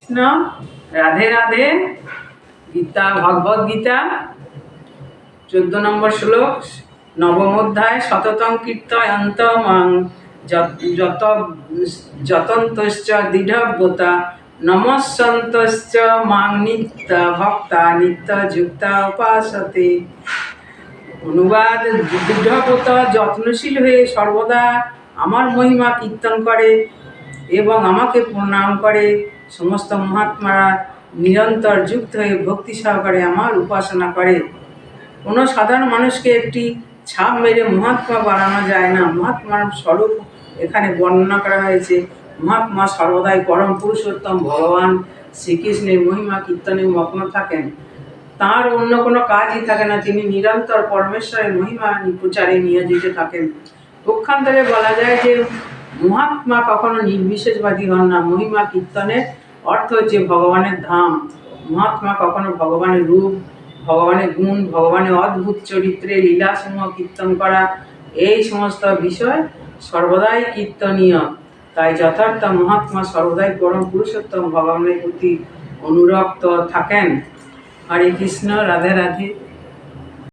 কৃষ্ণ। রাধে রাধে। গীতা, ভগবদ গীতা 14 নম্বর শ্লোক, নবম অধ্যায়। সততং কীর্তয়ন্ত মাং যতন্তশ্চ দৃঢ়ব্রতা নমস্সন্তশ্চ মাং নিত্য ভক্তা নিত্য যুক্তা উপাসতে। অনুবাদ: দৃঢ়ব্রত যত্নশীল হয়ে সর্বদা আমার মহিমা কীর্তন করে এবং আমাকে প্রণাম করে সমস্ত মহাত্মারা নিরন্তর যুক্ত হয়ে ভক্তি সহকারে আমার উপাসনা করে। কোনো সাধারণ মানুষকে একটি ছাপ মেরে মহাত্মা বানানো যায় না। মহাত্মার স্বরূপ এখানে বর্ণনা করা হয়েছে। মহাত্মা সর্বদাই পরম পুরুষোত্তম ভগবান শ্রীকৃষ্ণের মহিমা কীর্তনে মগ্ন থাকেন। তাঁর অন্য কোনো কাজই থাকে না। তিনি নিরন্তর পরমেশ্বরের মহিমা প্রচারে নিয়োজিত থাকেন। পক্ষান্তরে বলা যায় যে মহাত্মা কখনো নির্বিশেষবাদী হন না। মহিমা কীর্তনের অর্থ হচ্ছে ভগবানের ধাম। মহাত্মা কখনো ভগবানের রূপ, ভগবানের গুণ, ভগবানের অদ্ভুত চরিত্রে লীলাসমূহ কীর্তন করা, এই সমস্ত বিষয় সর্বদাই কীর্তনীয়। তাই যথার্থ মহাত্মা সর্বদাই পরম পুরুষোত্তম ভগবানের প্রতি অনুরক্ত থাকেন। হরে কৃষ্ণ। রাধে রাধে।